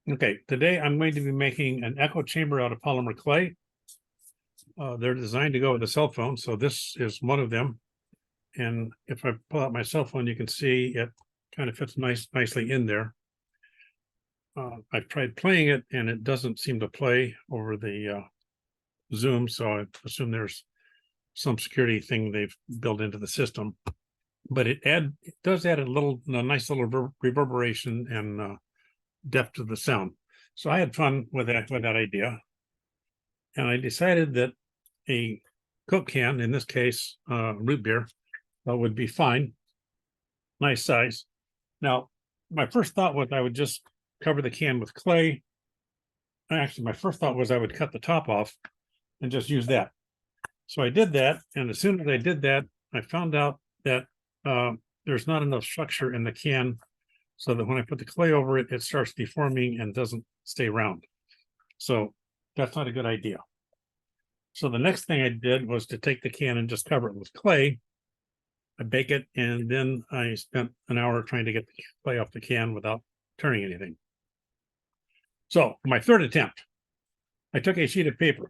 Okay, today I'm going to be making an echo chamber out of polymer clay. They're designed to go with a cell phone, so this is one of them. And if I pull out my cell phone, you can see it kind of fits nicely in there. I've tried playing it, and it doesn't seem to play over the Zoom, so I assume there's some security thing they've built into the system. But it does add a nice little reverberation and depth to the sound. So I had fun with that idea, and I decided that a Coke can, in this case, root beer, would be fine. Nice size. Now, my first thought was I would just cover the can with clay. Actually, my first thought was I would cut the top off and just use that. So I did that, and as soon as I did that, I found out that there's not enough structure in the can so that when I put the clay over it, it starts deforming and doesn't stay round. So that's not a good idea. So the next thing I did was to take the can and just cover it with clay. I bake it, and then I spent an hour trying to get the clay off the can without turning anything. So my third attempt, I took a sheet of paper,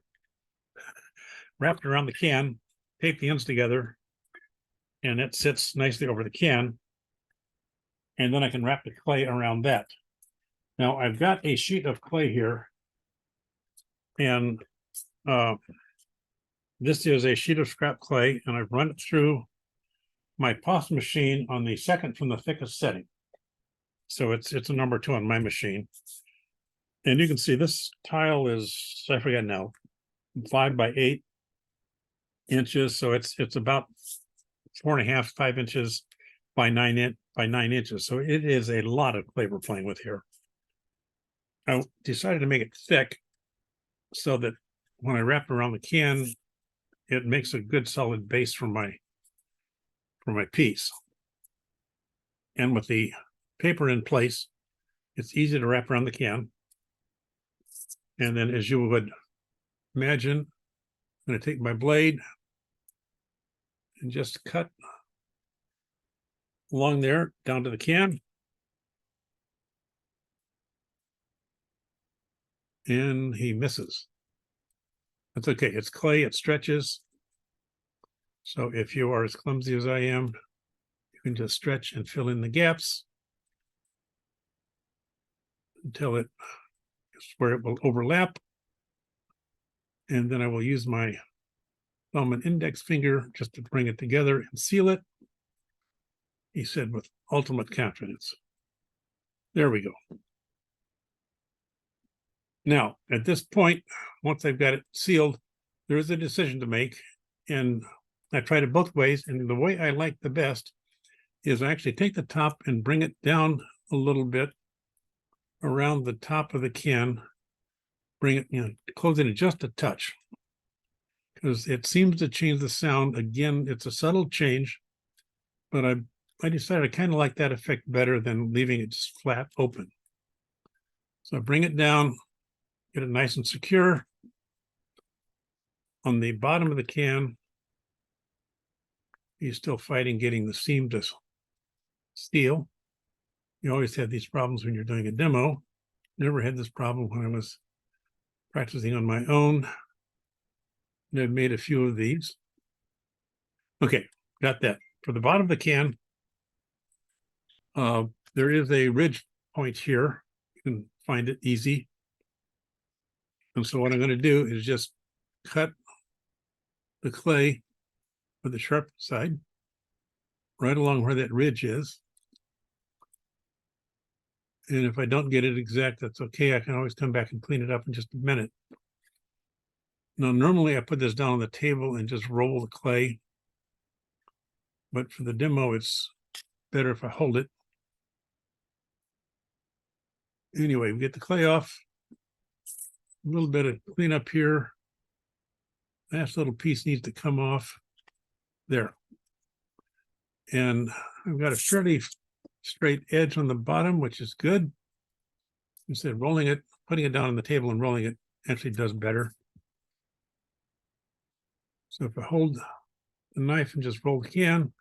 wrapped it around the can, taped the ends together, and it sits nicely over the can. And then I can wrap the clay around that. Now I've got a sheet of clay here, and this is a sheet of scrap clay, and I've run it through my POS machine on the second from the thickest setting. So it's a number 2 on my machine. And you can see this tile is, I forget now, 5 by 8 inches. So it's about 4.5, 5 inches by 9 inches. So it is a lot of clay we're playing with here. I decided to make it thick so that when I wrap it around the can, it makes a good solid base for my piece. And with the paper in place, it's easy to wrap around the can. And then, as you would imagine, I'm going to take my blade and just cut along there down to the can. And he misses. That's okay. It's clay, it stretches. So if you are as clumsy as I am, you can just stretch and fill in the gaps until it is where it will overlap. And then I will use my thumb and index finger just to bring it together and seal it. He said with ultimate confidence. There we go. Now, at this point, once I've got it sealed, there is a decision to make. And I tried it both ways. And the way I like the best is I actually take the top and bring it down a little bit around the top of the can, bring it, close it just a touch, because it seems to change the sound. Again, it's a subtle change, but I decided I kind of like that effect better than leaving it just flat open. So I bring it down, get it nice and secure. On the bottom of the can, he's still fighting getting the seam to steel. You always have these problems when you're doing a demo. Never had this problem when I was practicing on my own. And I've made a few of these. Okay, got that. For the bottom of the can, there is a ridge point here. You can find it easy. And so what I'm going to do is just cut the clay with the sharp side right along where that ridge is. And if I don't get it exact, that's okay. I can always come back and clean it up in just a minute. Now, normally I put this down on the table and just roll the clay. But for the demo, it's better if I hold it. Anyway, we get the clay off. A little bit of cleanup here. Last little piece needs to come off there. And I've got a fairly straight edge on the bottom, which is good. Instead of rolling it, putting it down on the table and rolling it actually does better. So if I hold the knife and just roll the can,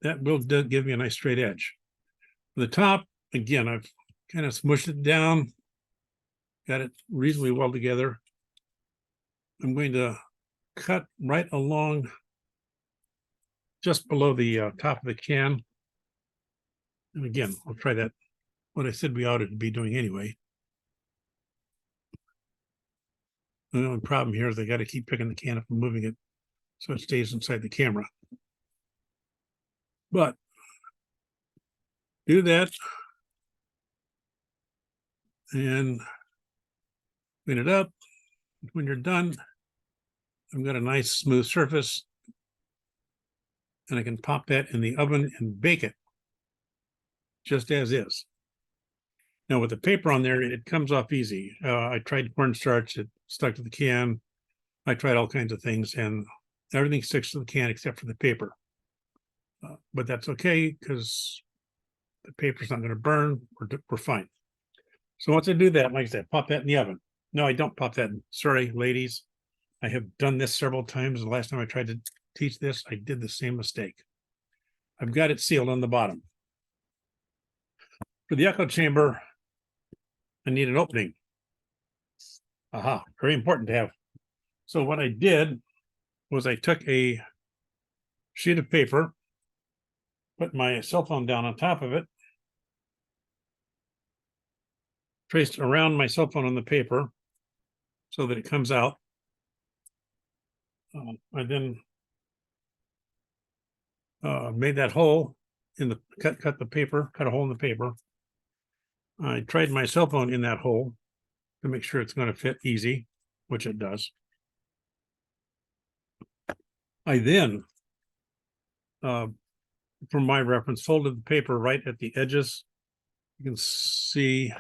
that will give me a nice straight edge. The top, again, I've kind of smushed it down, got it reasonably well together. I'm going to cut right along just below the top of the can. And again, I'll try that, what I said we ought to be doing anyway. The only problem here is I got to keep picking the can up and moving it so it stays inside the camera. But do that and clean it up. When you're done, I've got a nice smooth surface, and I can pop that in the oven and bake it just as is. Now with the paper on there, it comes off easy. I tried cornstarch, it stuck to the can. I tried all kinds of things, and everything sticks to the can except for the paper. But that's okay because the paper's not going to burn. We're fine. So once I do that, like I said, pop that in the oven. No, I don't pop that in. Sorry, ladies. I have done this several times. The last time I tried to teach this, I did the same mistake. I've got it sealed on the bottom. For the echo chamber, I need an opening. Aha, very important to have. So what I did was I took a sheet of paper, put my cell phone down on top of it, traced around my cell phone on the paper so that it comes out. I then made that hole in the cut the paper, cut a hole in the paper. I tried my cell phone in that hole to make sure it's going to fit easy, which it does. I then, from my reference, folded the paper right at the edges. You can see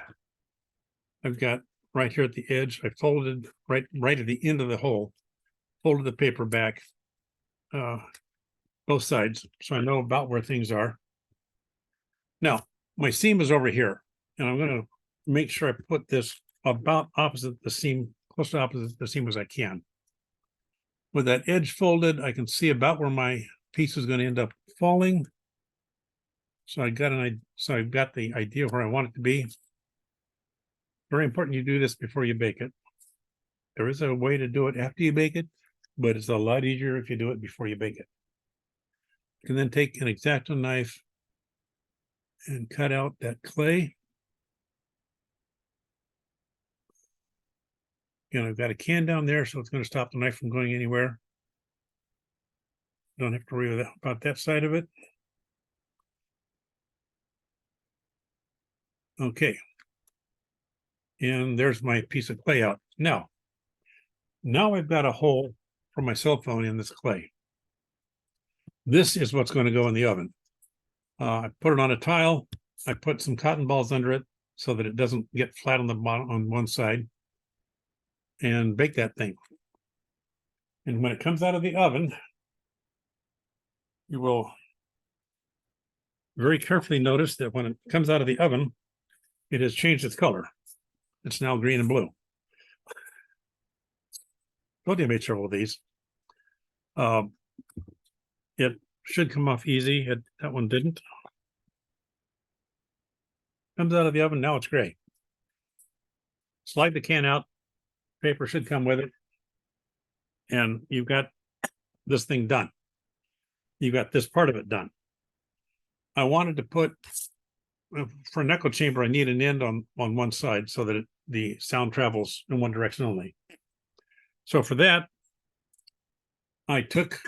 I've got right here at the edge, I folded right at the end of the hole, folded the paper back, both sides, so I know about where things are. Now, my seam is over here, and I'm going to make sure I put this about opposite the seam, close to opposite the seam as I can. With that edge folded, I can see about where my piece is going to end up falling. So I've got the idea where I want it to be. Very important you do this before you bake it. There is a way to do it after you bake it, but it's a lot easier if you do it before you bake it. You can then take an X-Acto knife and cut out that clay. And I've got a can down there, so it's going to stop the knife from going anywhere. Don't have to worry about that side of it. Okay. And there's my piece of clay out. Now I've got a hole for my cell phone in this clay. This is what's going to go in the oven. I put it on a tile. I put some cotton balls under it so that it doesn't get flat on the bottom on one side, and bake that thing. And when it comes out of the oven, you will very carefully notice that when it comes out of the oven, it has changed its color. It's now green and blue. Told you I made several of these. It should come off easy. That one didn't. Comes out of the oven, now it's gray. Slide the can out, paper should come with it, and you've got this thing done. You've got this part of it done. I wanted to put, for an echo chamber, I need an end on one side so that the sound travels in one direction only. So for that, I took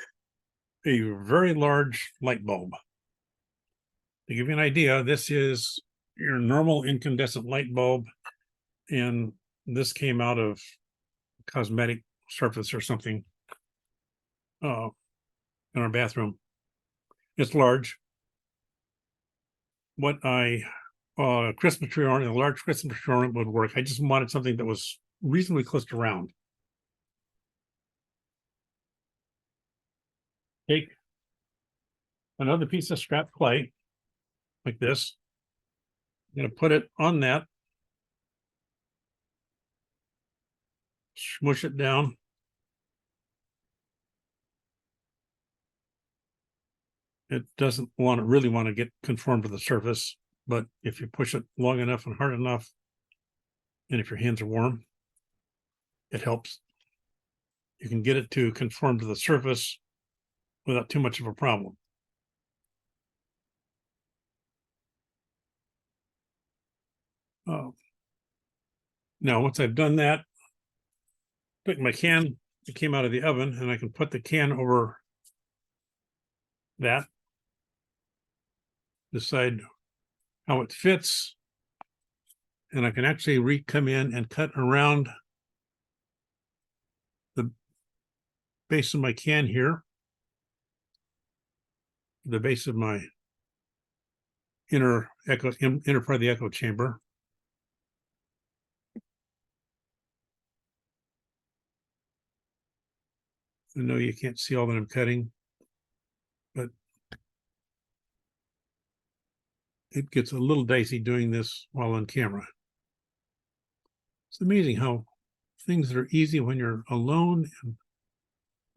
a very large light bulb. To give you an idea, this is your normal incandescent light bulb, and this came out of cosmetic surface or something in our bathroom. It's large. What Christmas tree ornament, a large Christmas tree ornament would work. I just wanted something that was reasonably close to round. Take another piece of scrap clay like this. I'm going to put it on that, smush it down. It doesn't really want to get conformed to the surface. but if you push it long enough and hard enough, and if your hands are warm, it helps. You can get it to conform to the surface without too much of a problem. Now, once I've done that, took my can, it came out of the oven, and I can put the can over that, decide how it fits, and I can actually come in and cut around the base of my can here, the base of my inner part of the echo chamber. I know you can't see all that I'm cutting, but it gets a little dicey doing this while on camera. It's amazing how things that are easy when you're alone and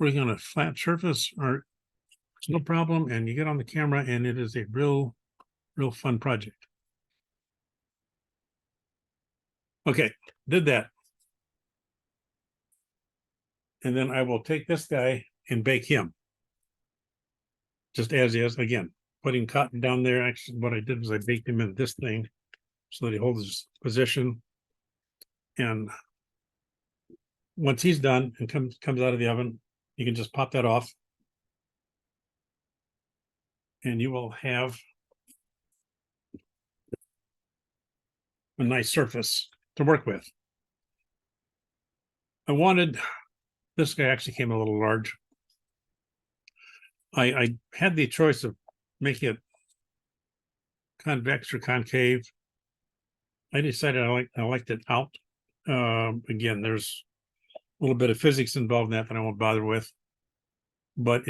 working on a flat surface are it's no problem, and you get on the camera and it is a real fun project. Okay, did that. And then I will take this guy and bake him just as is. Again, putting cotton down there. Actually, what I did was I baked him in this thing so that he holds his position. And once he's done and comes out of the oven, you can just pop that off. And you will have a nice surface to work with. This guy actually came a little large. I had the choice of making it convex or concave. I decided I liked it out. Again, there's a little bit of physics involved in that I won't bother with, but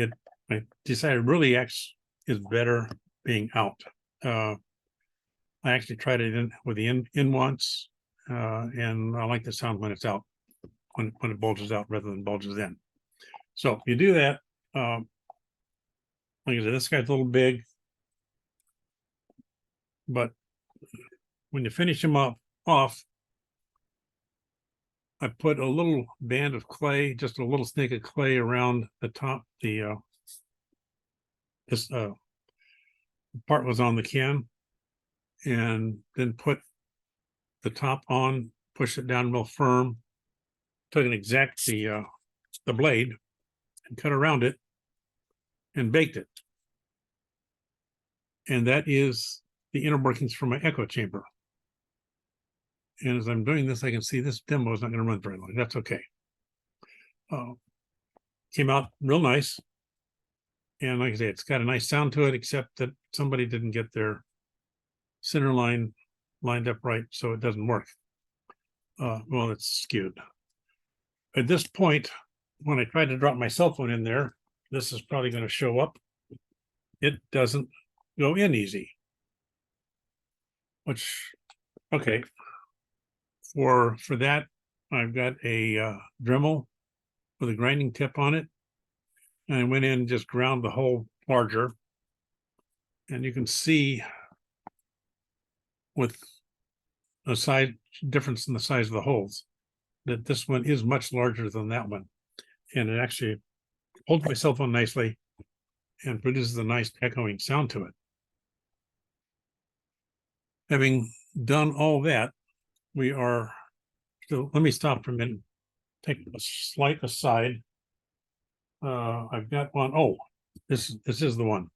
I decided really is better being out. I actually tried it with the in once, and I like the sound when it's out, when it bulges out rather than bulges in. So you do that. Like I said, this guy's a little big, but when you finish him off, I put a little band of clay, just a little snake of clay around the top. This part was on the can, and then put the top on, push it down real firm, took an exact the blade and cut around it and baked it. And that is the inner workings for my echo chamber. And as I'm doing this, I can see this demo is not going to run very long. That's okay. Came out real nice. And like I say, it's got a nice sound to it, except that somebody didn't get their center line lined up right, so it doesn't work. Well, it's skewed. At this point, when I tried to drop my cell phone in there, this is probably going to show up. It doesn't go in easy. Which, okay. For that, I've got a Dremel with a grinding tip on it. And I went in and just ground the hole larger. And you can see with a size difference in the size of the holes that this one is much larger than that one. And it actually holds my cell phone nicely and produces a nice echoing sound to it. Having done all that, so let me stop for a minute, take a slight aside. I've got one. Oh, this is the one.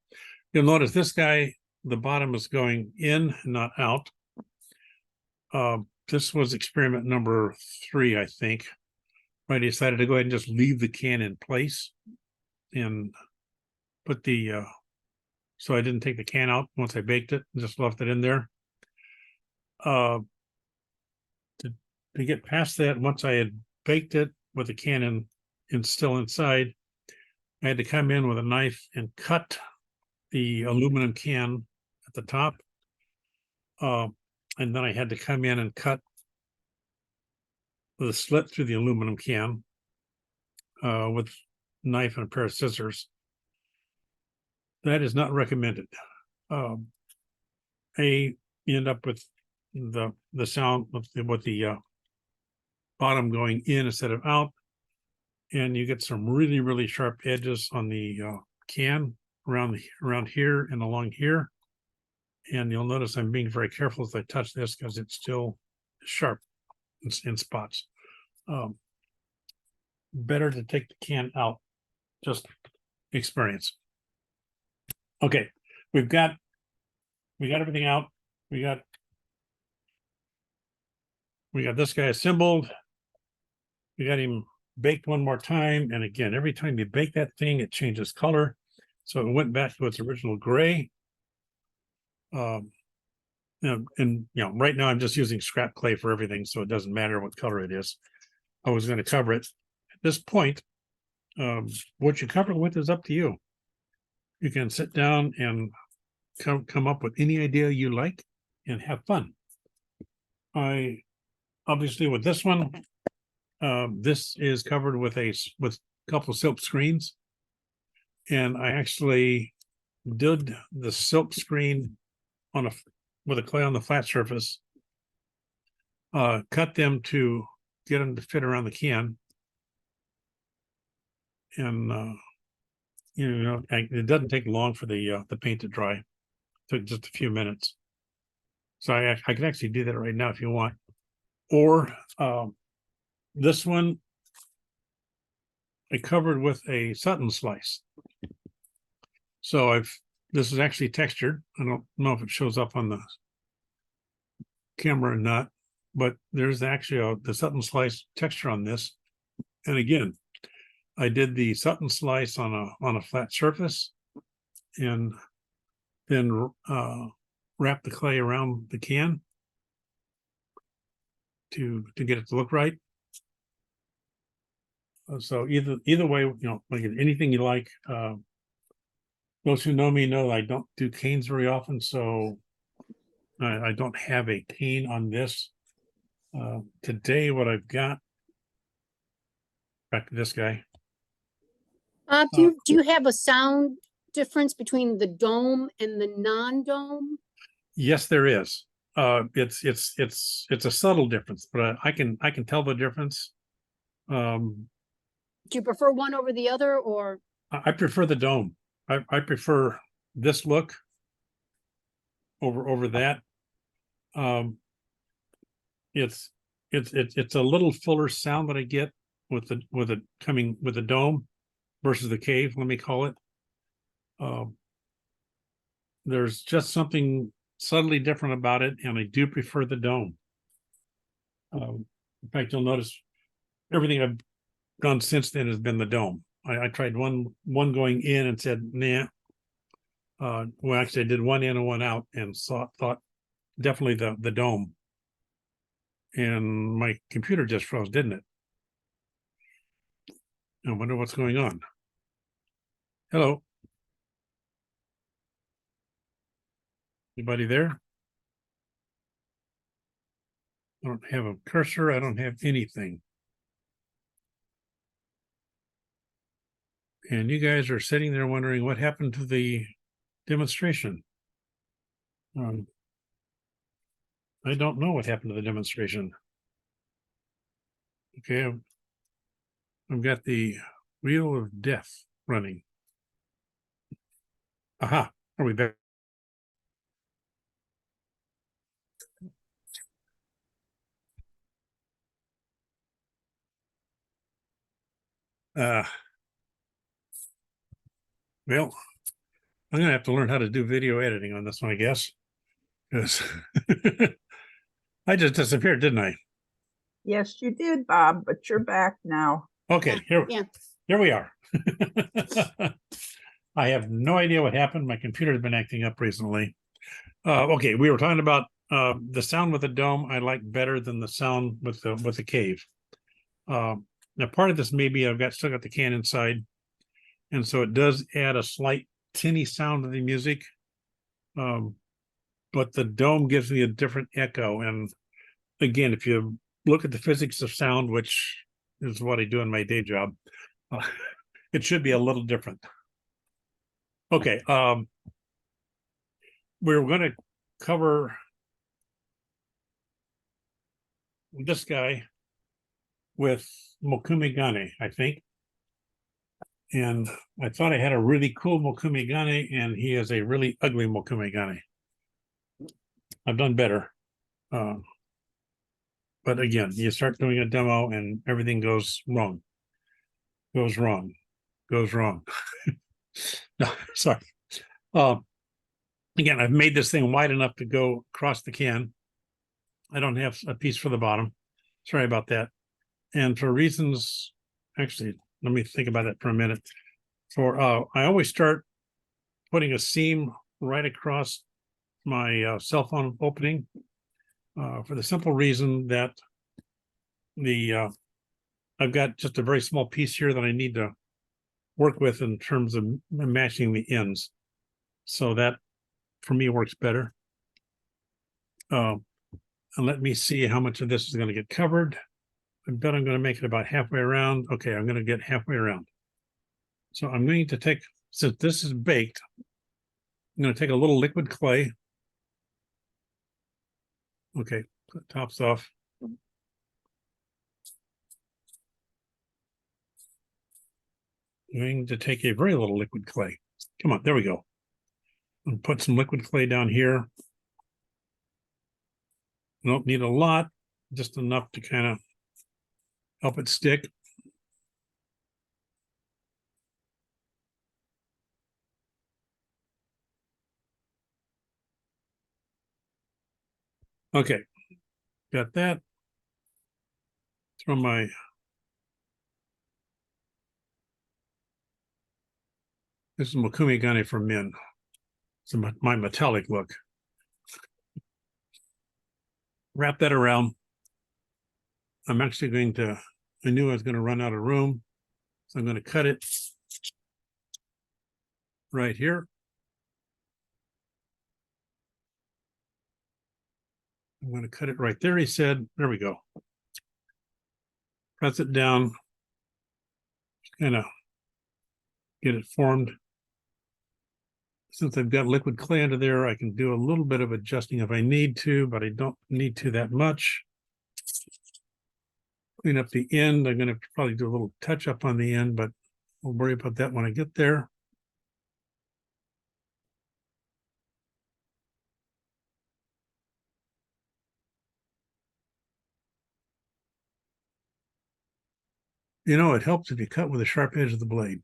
You'll notice this guy, the bottom is going in, not out. This was experiment number 3, I think. I decided to go ahead and just leave the can in place and put so I didn't take the can out once I baked it, just left it in there. To get past that, once I had baked it with the can still inside, I had to come in with a knife and cut the aluminum can at the top. And then I had to come in and cut the slit through the aluminum can with a knife and a pair of scissors. That is not recommended. A you end up with the sound with the bottom going in instead of out, and you get some really, really sharp edges on the can around here and along here. And you'll notice I'm being very careful as I touch this because it's still sharp in spots. Better to take the can out, just experience. Okay, we got everything out. We got this guy assembled. We got him baked one more time. And again, every time you bake that thing, it changes color. So it went back to its original gray. And right now I'm just using scrap clay for everything, so it doesn't matter what color it is. I was going to cover it. At this point, what you cover it with is up to you. You can sit down and come up with any idea you like and have fun. I obviously with this one, this is covered with a couple of silk screens, and I actually did the silk screen with a clay on the flat surface, cut them to get them to fit around the can. And it doesn't take long for the paint to dry. It took just a few minutes. So I can actually do that right now if you want. Or this one I covered with a Sutton slice. So this is actually textured. I don't know if it shows up on the camera or not, but there's actually the Sutton slice texture on this. And again, I did the Sutton slice on a flat surface, and then wrap the clay around the can to get it to look right. So either way, like anything you like. Those who know me know I don't do canes very often, so I don't have a cane on this. Today, what I've got, back to this guy. Do you have a sound difference between the dome and the non-dome? Yes, there is. It's a subtle difference, but I can tell the difference. Do you prefer one over the other, or? I prefer the dome. I prefer this look over that. It's a little fuller sound that I get with the dome versus the cave, let me call it. There's just something subtly different about it, and I do prefer the dome. In fact, you'll notice everything I've done since then has been the dome. I tried one going in and said, nah. Well, actually, I did one in and one out, and thought definitely the dome. And my computer just froze, didn't it? I wonder what's going on. Hello. Anybody there? I don't have a cursor. I don't have anything. And you guys are sitting there wondering what happened to the demonstration. I don't know what happened to the demonstration. Okay, I've got the wheel of death running. Aha, are we back? Well, I'm gonna have to learn how to do video editing on this one, I guess. Because I just disappeared, didn't I? Yes, you did, Bob, but you're back now. Okay, here we are. I have no idea what happened. My computer has been acting up recently. Okay, we were talking about the sound with the dome. I like better than the sound with the cave. Now, part of this maybe I've still got the can inside, and so it does add a slight tinny sound to the music. But the dome gives me a different echo. And again, if you look at the physics of sound, which is what I do in my day job, it should be a little different. Okay, we're going to cover this guy with Mokumigane, I think. And I thought I had a really cool Mokumigane, and he is a really ugly Mokumigane. I've done better. But again, you start doing a demo and everything goes wrong. Goes wrong. Goes wrong. No, sorry. Again, I've made this thing wide enough to go across the can. I don't have a piece for the bottom. Sorry about that. And for reasons, actually, let me think about it for a minute. I always start putting a seam right across my cell phone opening for the simple reason that I've got just a very small piece here that I need to work with in terms of matching the ends. So that for me works better. And let me see how much of this is going to get covered. I bet I'm going to make it about halfway around. Okay, I'm going to get halfway around. So I'm going to take, since this is baked, I'm going to take a little liquid clay. Okay, put the tops off. I'm going to take a very little liquid clay. Come on, there we go. And put some liquid clay down here. I don't need a lot, just enough to kind of help it stick. Okay, got that. Throw my this is Mokumigane for men. It's my metallic look. Wrap that around. I'm actually going to, I knew I was going to run out of room, so I'm going to cut it right here. I'm going to cut it right there, he said. There we go. Press it down. Kind of get it formed. Since I've got liquid clay under there, I can do a little bit of adjusting if I need to, but I don't need to that much. Clean up the end. I'm going to probably do a little touch up on the end, but I'll worry about that when I get there. You know, it helps if you cut with the sharp edge of the blade.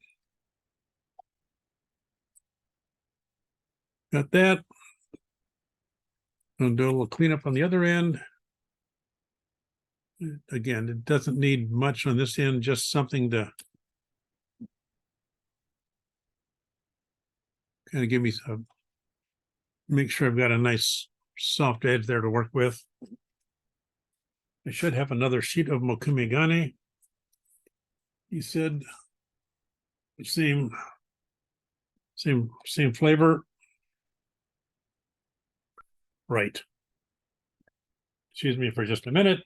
Got that. I'll do a little cleanup on the other end. Again, it doesn't need much on this end, just something to kind of give me some, make sure I've got a nice soft edge there to work with. I should have another sheet of Mokumigane. He said same flavor. Right. Excuse me for just a minute.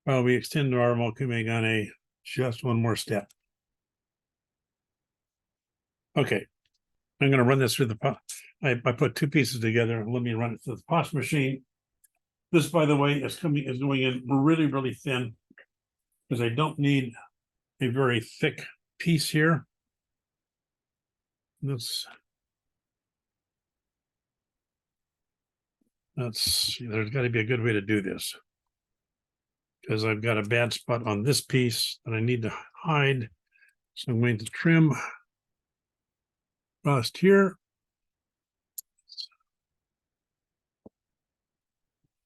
While we extend our Mokumigane just one more step. Okay. I'm going to run this through the pot. I put two pieces together. Let me run it through the posh machine. This, by the way, is going in really, really thin because I don't need a very thick piece here. There's got to be a good way to do this because I've got a bad spot on this piece that I need to hide. So I'm going to trim across here.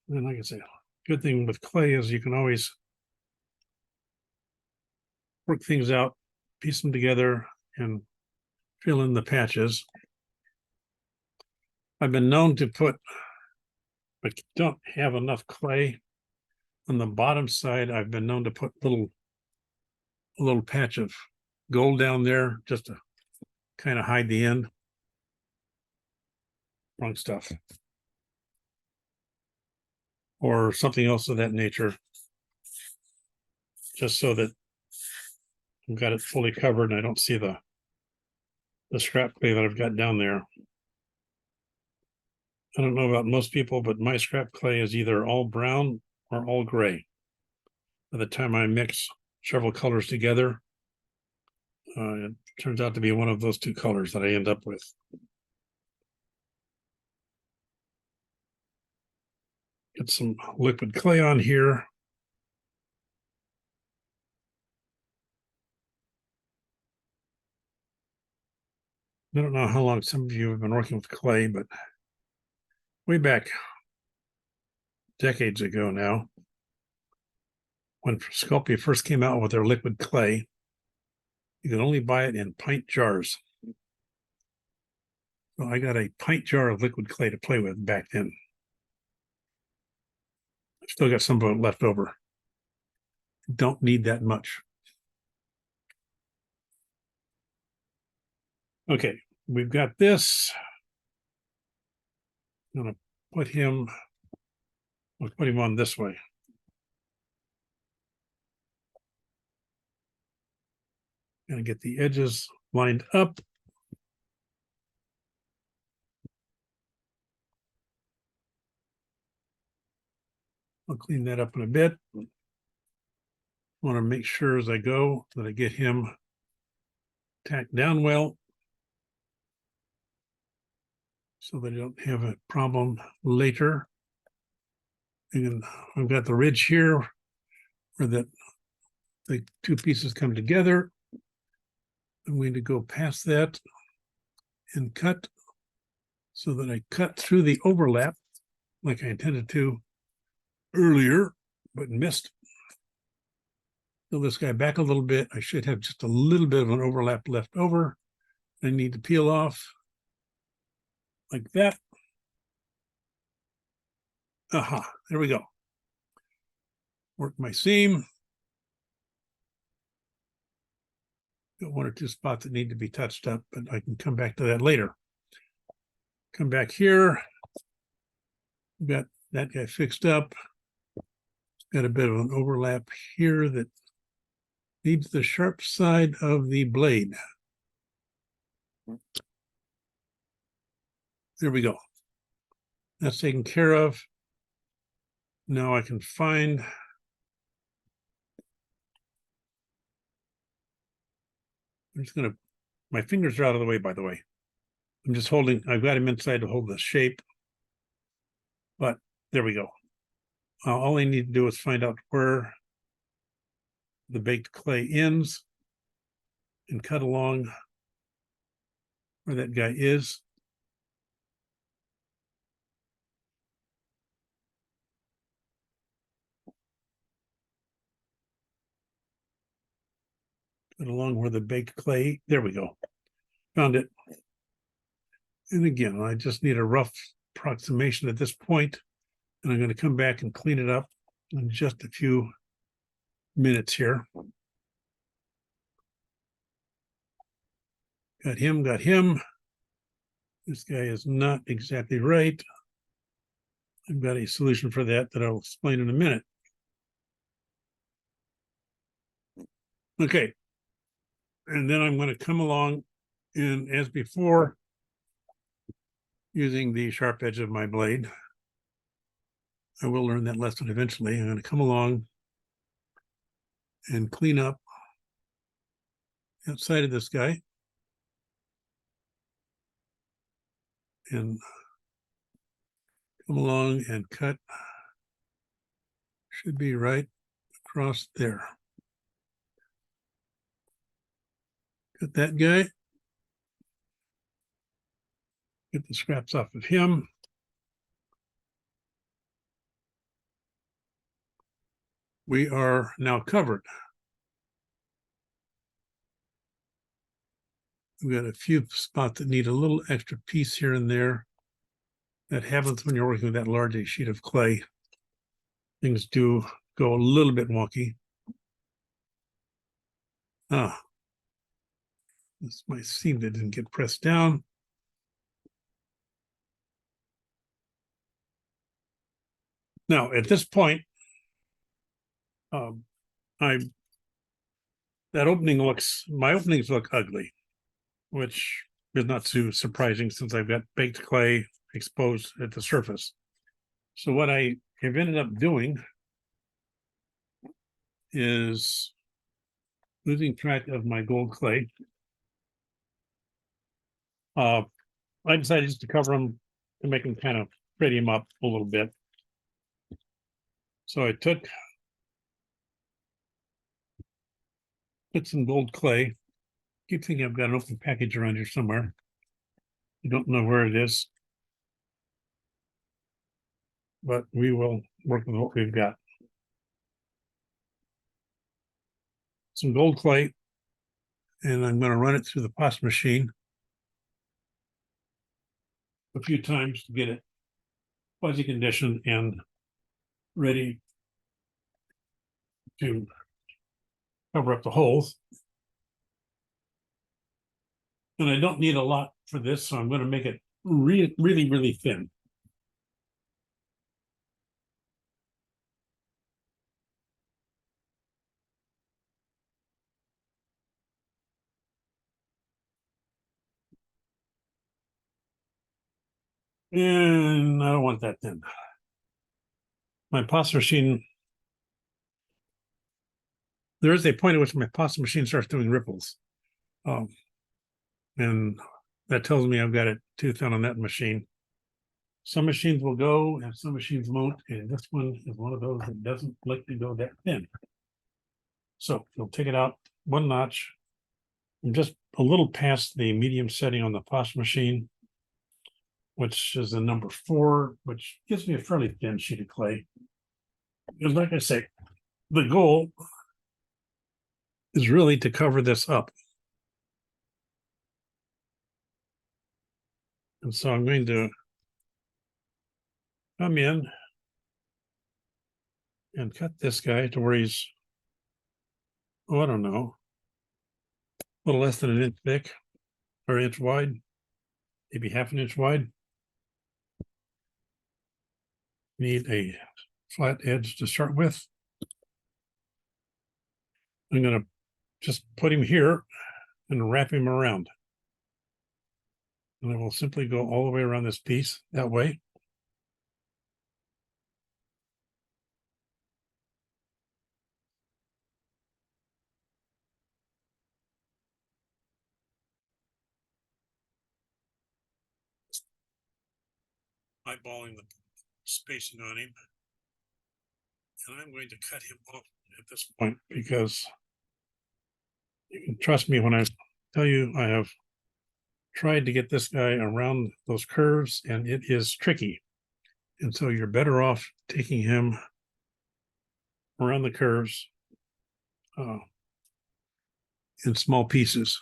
And like I say, good thing with clay is you can always work things out, piece them together, and fill in the patches. I've been known to put, but don't have enough clay on the bottom side. I've been known to put a little patch of gold down there just to kind of hide the end. Wrong stuff. Or something else of that nature. Just so that I've got it fully covered and I don't see the scrap clay that I've got down there. I don't know about most people, but my scrap clay is either all brown or all gray. By the time I mix several colors together, it turns out to be one of those two colors that I end up with. Get some liquid clay on here. I don't know how long some of you have been working with clay, but way back decades ago now, when Sculpey first came out with their liquid clay, you could only buy it in pint jars. So I got a pint jar of liquid clay to play with back then. I've still got some of it left over. Don't need that much. Okay, we've got this. I'm gonna put him, we'll put him on this way. Gonna get the edges lined up. I'll clean that up in a bit. Want to make sure as I go that I get him tacked down well, so that I don't have a problem later. And I've got the ridge here where the two pieces come together. I'm going to go past that and cut so that I cut through the overlap like I intended to earlier, but missed. Pull this guy back a little bit. I should have just a little bit of an overlap left over. I need to peel off like that. Aha, there we go. Work my seam. Got one or two spots that need to be touched up, but I can come back to that later. Come back here. Got that guy fixed up. Got a bit of an overlap here that needs the sharp side of the blade. There we go. That's taken care of. Now I can find I'm just gonna, my fingers are out of the way, by the way. I'm just holding, I've got him inside to hold the shape, but there we go. All I need to do is find out where the baked clay ends and cut along where that guy is. Cut along where the baked clay, there we go. Found it. And again, I just need a rough approximation at this point, and I'm going to come back and clean it up in just a few minutes here. Got him, got him. This guy is not exactly right. I've got a solution for that I'll explain in a minute. Okay. And then I'm going to come along and, as before, using the sharp edge of my blade. I will learn that lesson eventually. I'm going to come along and clean up outside of this guy. And come along and cut. Should be right across there. Cut that guy. Get the scraps off of him. We are now covered. We've got a few spots that need a little extra piece here and there. That happens when you're working with that large a sheet of clay. Things do go a little bit wonky. This might seem that didn't get pressed down. Now, at this point, my openings look ugly, which is not too surprising since I've got baked clay exposed at the surface. So what I have ended up doing is losing track of my gold clay. I decided just to cover them to make them kind of pretty them up a little bit. So I took some gold clay. Keep thinking I've got an open package around here somewhere. You don't know where it is, but we will work with what we've got. Some gold clay, and I'm going to run it through the pasta machine a few times to get it fuzzy conditioned and ready to cover up the holes. And I don't need a lot for this, so I'm going to make it really, really, really thin. And I don't want that thin. My pasta machine, there is a point at which my pasta machine starts doing ripples. And that tells me I've got it too thin on that machine. Some machines will go and some machines won't. And this one is one of those that doesn't like to go that thin. So you'll take it out one notch. I'm just a little past the medium setting on the pasta machine, which is the number 4, which gives me a fairly thin sheet of clay. Because like I say, the goal is really to cover this up. And so I'm going to come in and cut this guy to where he's, oh, I don't know, a little less than an inch thick or an inch wide, maybe half an inch wide. Need a flat edge to start with. I'm going to just put him here and wrap him around. And I will simply go all the way around this piece that way. Eyeballing the spacing on him. And I'm going to cut him off at this point because you can trust me when I tell you I have tried to get this guy around those curves and it is tricky. And so you're better off taking him around the curves in small pieces.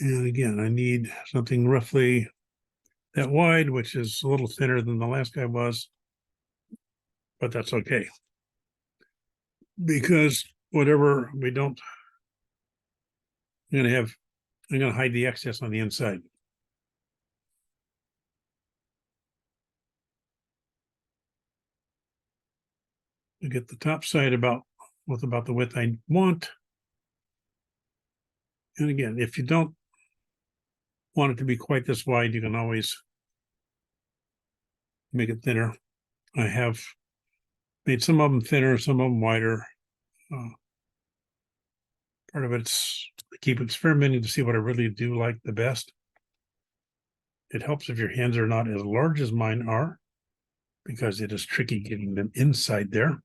And again, I need something roughly that wide, which is a little thinner than the last guy was, but that's okay. Because whatever we don't, I'm going to hide the excess on the inside. To get the top side about the width I want. And again, if you don't want it to be quite this wide, you can always make it thinner. I have made some of them thinner, some of them wider. Part of it's to keep experimenting to see what I really do like the best. It helps if your hands are not as large as mine are, because it is tricky getting them inside there.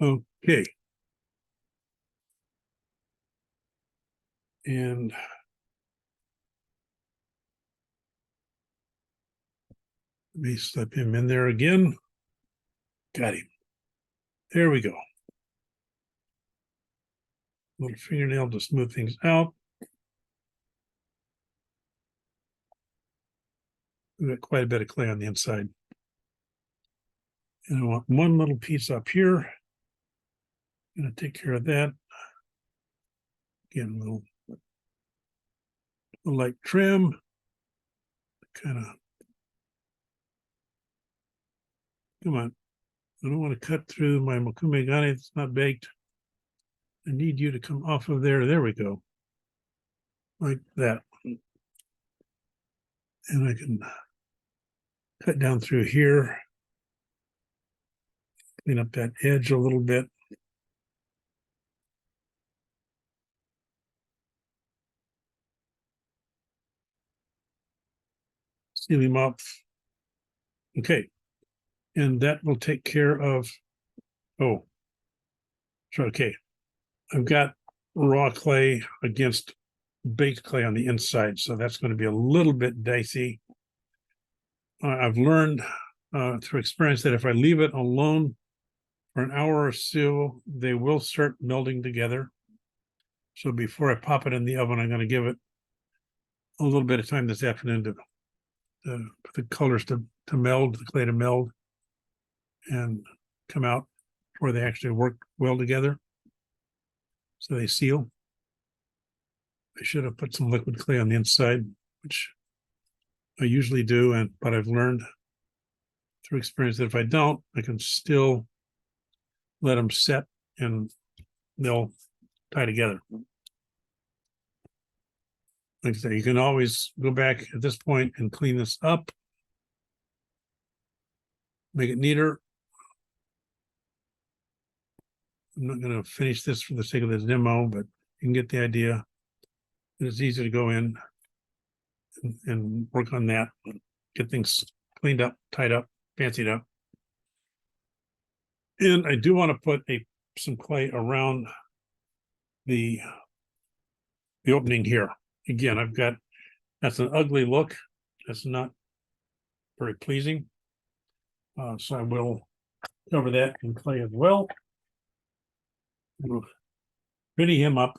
Okay. And let me slip him in there again. Got him. There we go. Little fingernail to smooth things out. We've got quite a bit of clay on the inside. And I want one little piece up here. I'm going to take care of that. Again, a little light trim. Kind of, come on. I don't want to cut through my mokumegane. It's not baked. I need you to come off of there. There we go. Like that. And I can cut down through here, clean up that edge a little bit. Seal him up. Okay. And that will take care of, oh, so, okay. I've got raw clay against baked clay on the inside, so that's going to be a little bit dicey. I've learned through experience that if I leave it alone for an hour or so, they will start melding together. So before I pop it in the oven, I'm going to give it a little bit of time this afternoon to for the colors to meld, the clay to meld and come out where they actually work well together. So they seal. I should have put some liquid clay on the inside, which I usually do, but I've learned through experience that if I don't, I can still let them set and they'll tie together. Like I say, you can always go back at this point and clean this up, make it neater. I'm not going to finish this for the sake of this demo, but you can get the idea. It's easy to go in and work on that, get things cleaned up, tied up, fancied up. And I do want to put some clay around the opening here. Again, that's an ugly look. That's not very pleasing. So I will cover that in clay as well. We'll pretty him up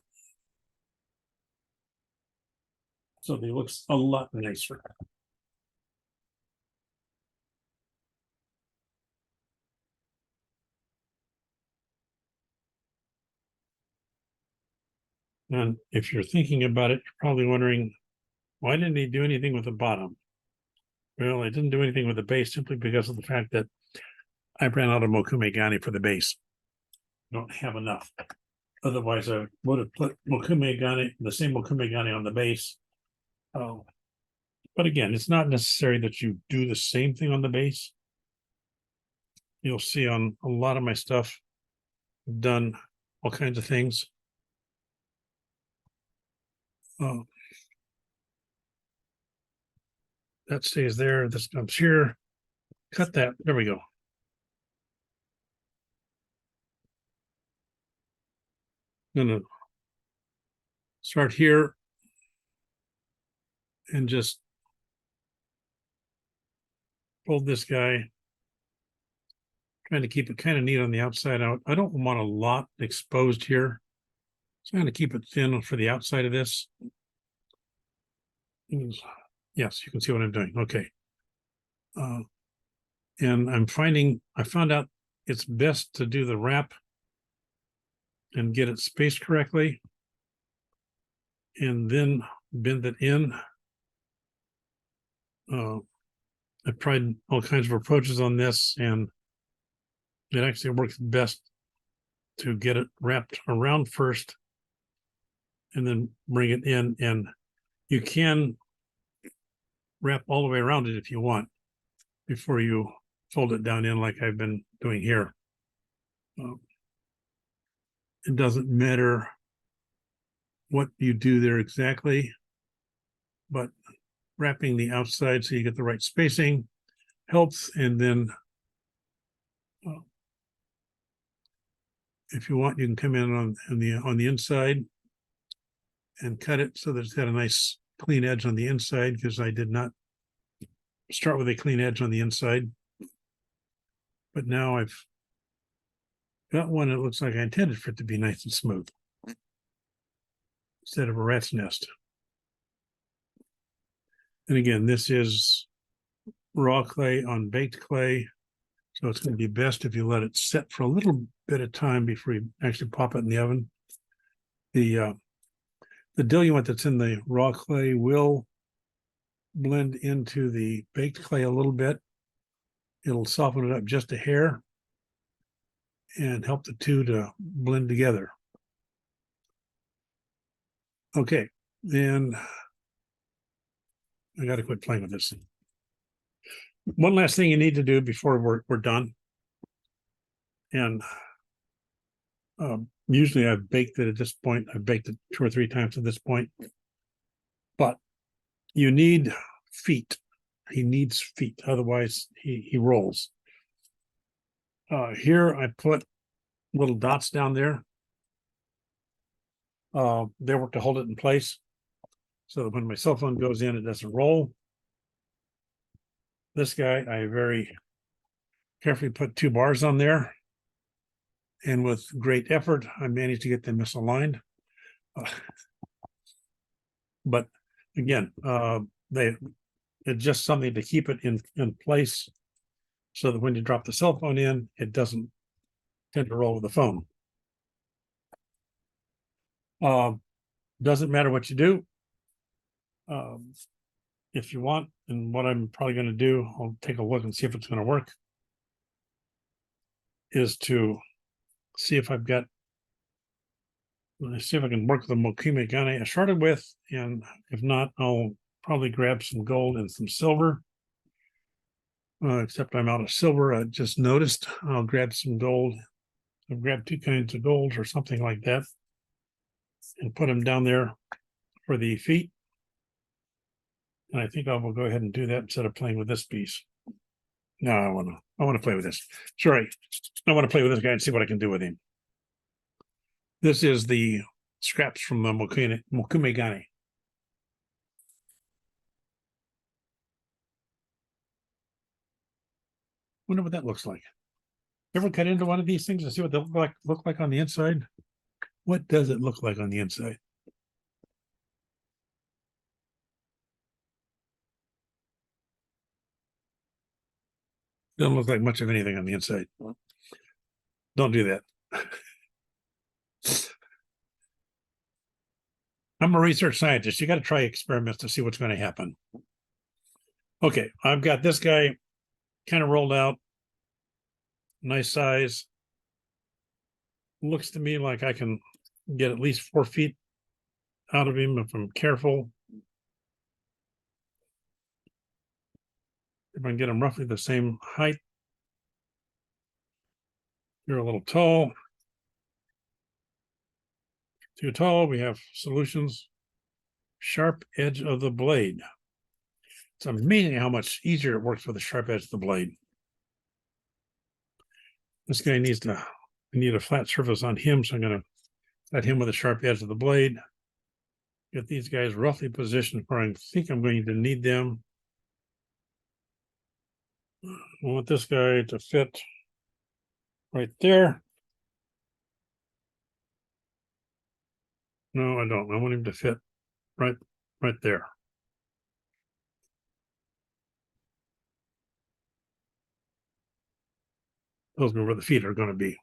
so that he looks a lot nicer. And if you're thinking about it, you're probably wondering, why didn't he do anything with the bottom? Well, I didn't do anything with the base simply because of the fact that I ran out of mokumegane for the base. I don't have enough. Otherwise, I would have put mokumegane, the same mokumegane on the base. But again, it's not necessary that you do the same thing on the base. You'll see on a lot of my stuff, I've done all kinds of things. That stays there. This comes here. Cut that. There we go. I'm gonna start here and just fold this guy. Trying to keep it kind of neat on the outside out. I don't want a lot exposed here. So I'm going to keep it thin for the outside of this. Yes, you can see what I'm doing. Okay. And I found out it's best to do the wrap and get it spaced correctly and then bend it in. I've tried all kinds of approaches on this, and it actually works best to get it wrapped around first and then bring it in. And you can wrap all the way around it if you want before you fold it down in like I've been doing here. It doesn't matter what you do there exactly, but wrapping the outside so you get the right spacing helps. And then if you want, you can come in on the inside and cut it so that it's got a nice clean edge on the inside, because I did not start with a clean edge on the inside. But now I've got one that looks like I intended for it to be nice and smooth instead of a rat's nest. And again, this is raw clay on baked clay. So it's going to be best if you let it set for a little bit of time before you actually pop it in the oven. The diluent that's in the raw clay will blend into the baked clay a little bit. It'll soften it up just a hair and help the two to blend together. Okay, and I gotta quit playing with this. One last thing you need to do before we're done. And usually I've baked it at this point. I've baked it 2 or 3 times at this point. But you need feet. He needs feet, otherwise he rolls. Here I put little dots down there. They work to hold it in place, so that when my cell phone goes in, it doesn't roll. This guy, I very carefully put 2 bars on there, and with great effort, I managed to get them misaligned. But again, it's just something to keep it in place, so that when you drop the cell phone in, it doesn't tend to roll with the phone. Doesn't matter what you do. If you want, and what I'm probably going to do, I'll take a look and see if it's going to work, is to see if I've got, let's see if I can work with the Mokime gun I started with, and if not, I'll probably grab some gold and some silver. Except I'm out of silver. I just noticed. I'll grab some gold. I'll grab 2 kinds of gold or something like that, and put them down there for the feet. And I think I will go ahead and do that instead of playing with this piece. No, I want to play with this. Sorry, I want to play with this guy and see what I can do with him. This is the scraps from the Mokume Gane. Wonder what that looks like. Ever cut into one of these things and see what they look like on the inside? What does it look like on the inside? Doesn't look like much of anything on the inside. Don't do that. I'm a research scientist. You got to try experiments to see what's going to happen. Okay, I've got this guy kind of rolled out. Nice size. Looks to me like I can get at least 4 feet out of him if I'm careful. If I can get him roughly the same height. You're a little tall. Too tall, we have solutions. Sharp edge of the blade. It's amazing how much easier it works with the sharp edge of the blade. This guy needs to, I need a flat surface on him, so I'm going to set him with a sharp edge of the blade. Get these guys roughly positioned where I think I'm going to need them. I want this guy to fit right there. No, I don't. I want him to fit right there. Those are where the feet are going to be.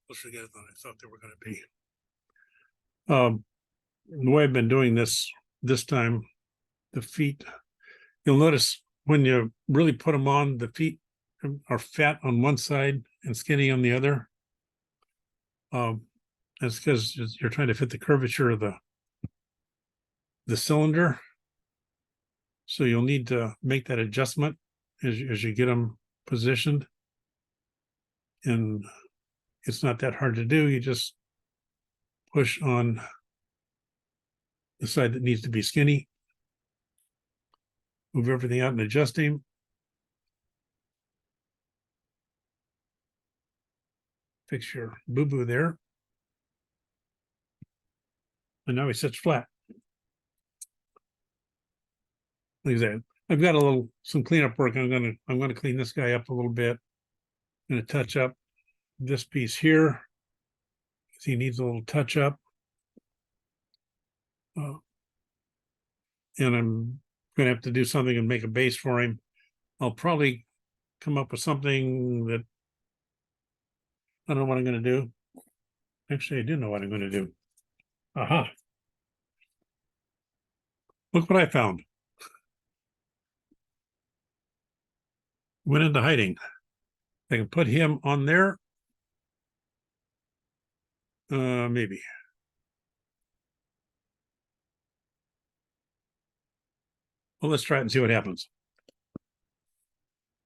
Closer together than I thought they were going to be. The way I've been doing this time, the feet, you'll notice when you really put them on, the feet are fat on one side and skinny on the other. That's because you're trying to fit the curvature of the cylinder. So you'll need to make that adjustment as you get them positioned. And it's not that hard to do. You just push on the side that needs to be skinny. Move everything out and adjust him. Fix your boo-boo there. And now he sits flat. Like that. I've got some cleanup work. I'm gonna clean this guy up a little bit. I'm gonna touch up this piece here. He needs a little touch up. And I'm gonna have to do something and make a base for him. I'll probably come up with something that I don't know what I'm gonna do. Actually, I do know what I'm gonna do. Aha. Look what I found. Went into hiding. I can put him on there. Maybe. Well, let's try it and see what happens.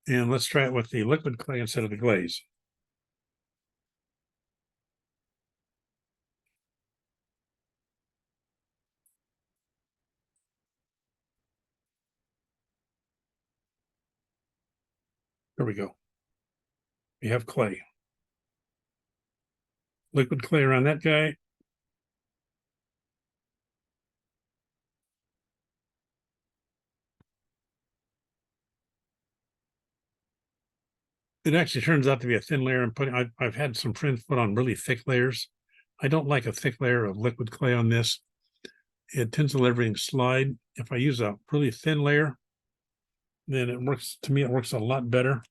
And let's try it with the liquid clay instead of the glaze. There we go. We have clay. Liquid clay around that guy. It actually turns out to be a thin layer. And putting, I've had some friends put on really thick layers. I don't like a thick layer of liquid clay on this. It tends to let everything slide. If I use a really thin layer, then it works, to me, it works a lot better.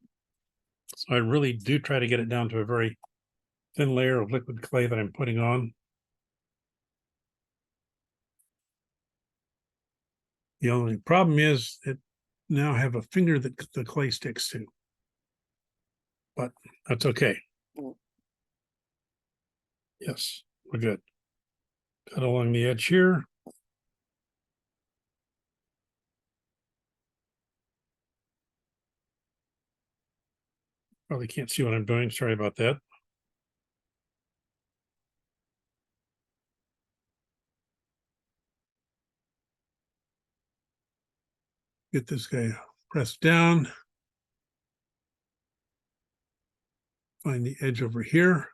So I really do try to get it down to a very thin layer of liquid clay that I'm putting on. The only problem is it now have a finger that the clay sticks to, but that's okay. Yes, we're good. Cut along the edge here. Probably can't see what I'm doing. Sorry about that. Get this guy pressed down. Find the edge over here,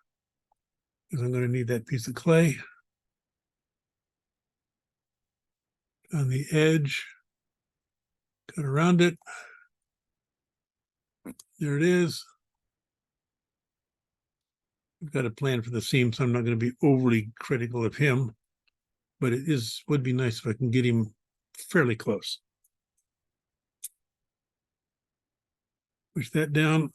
because I'm going to need that piece of clay. On the edge, cut around it. There it is. I've got a plan for the seam, so I'm not going to be overly critical of him, but it would be nice if I can get him fairly close. Push that down.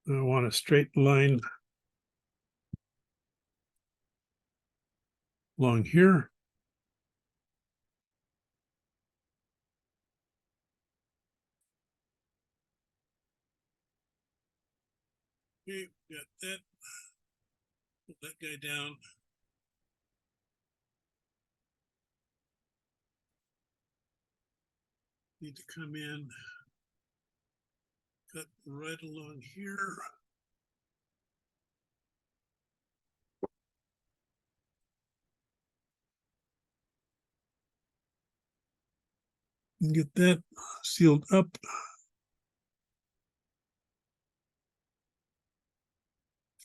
I want a straight line along here. Okay, got that. Put that guy down. Need to come in, cut right along here. And get that sealed up.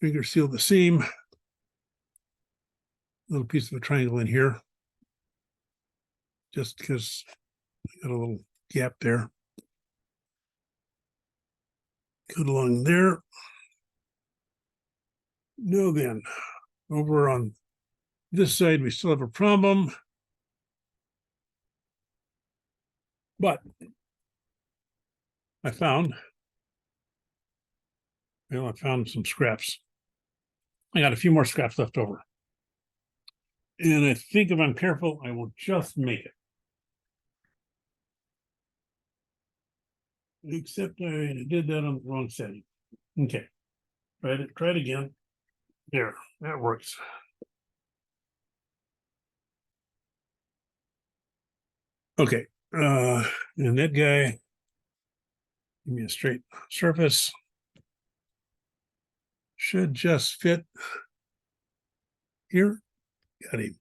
Finger seal the seam. Little piece of a triangle in here, just because I got a little gap there. Cut along there. Now then, over on this side, we still have a problem. But I found some scraps. I got a few more scraps left over. And I think if I'm careful, I will just make it. Except I did that on the wrong setting. Okay. Try it again. There, that works. Okay. And that guy, give me a straight surface. Should just fit here. Got him.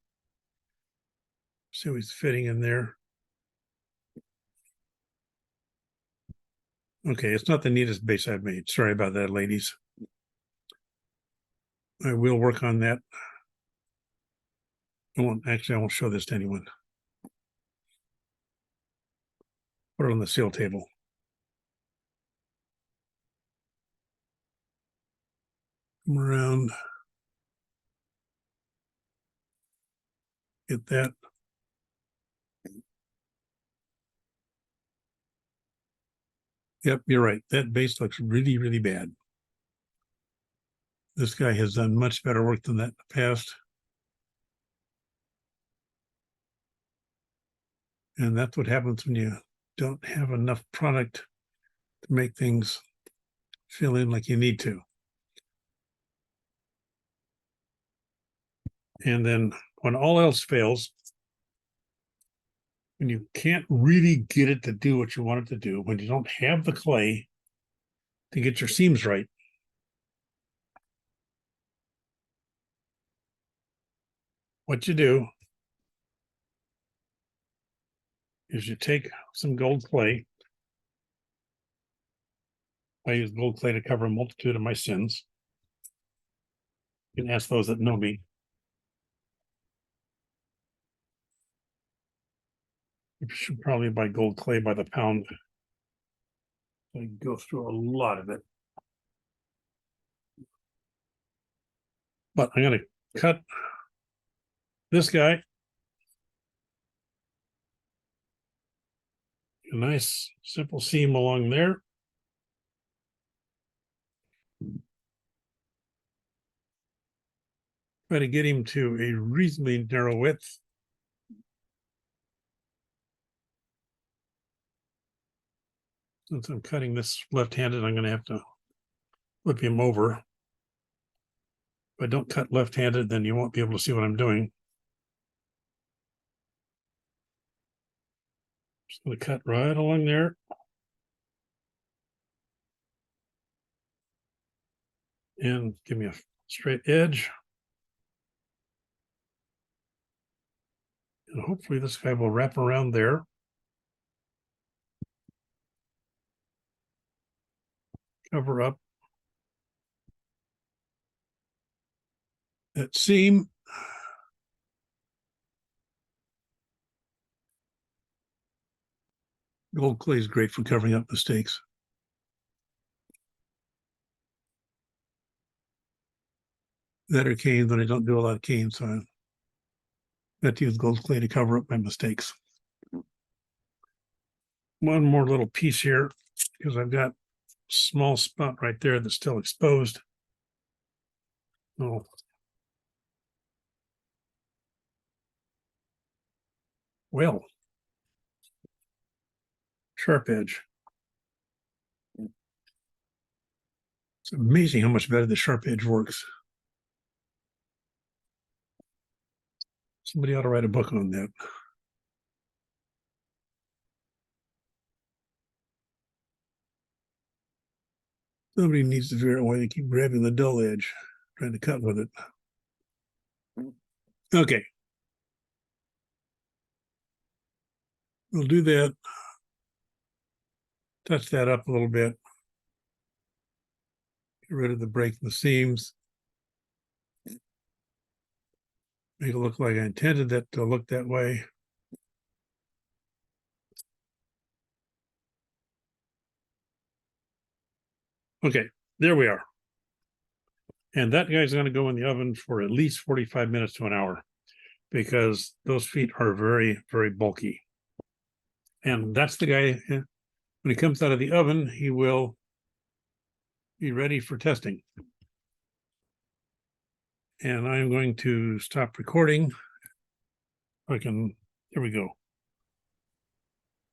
So he's fitting in there. Okay, it's not the neatest base I've made. Sorry about that, ladies. I will work on that. I won't show this to anyone. Put it on the seal table. Come around. Get that. Yep, you're right. That base looks really, really bad. This guy has done much better work than that in the past. And that's what happens when you don't have enough product to make things fill in like you need to. And then when all else fails, when you can't really get it to do what you want it to do, when you don't have the clay to get your seams right, what you do is you take some gold clay. I use gold clay to cover a multitude of my sins. You can ask those that know me. You should probably buy gold clay by the pound. I go through a lot of it. But I'm going to cut this guy a nice simple seam along there. Try to get him to a reasonably narrow width. Since I'm cutting this left-handed, I'm going to have to flip him over. If I don't cut left-handed, then you won't be able to see what I'm doing. Just going to cut right along there. And give me a straight edge. And hopefully this guy will wrap around there. Cover up that seam. Gold clay is great for covering up mistakes. That are canes, but I don't do a lot of canes, so I have to use gold clay to cover up my mistakes. One more little piece here, because I've got a small spot right there that's still exposed. Oh. Well, sharp edge. It's amazing how much better the sharp edge works. Somebody ought to write a book on that. Somebody needs to figure out why they keep grabbing the dull edge, trying to cut with it. Okay. We'll do that. Touch that up a little bit. Get rid of the break in the seams. Make it look like I intended that to look that way. Okay, there we are. And that guy's going to go in the oven for at least 45 minutes to an hour because those feet are very, very bulky. And that's the guy, when he comes out of the oven, he will be ready for testing. And I'm going to stop recording. There we go.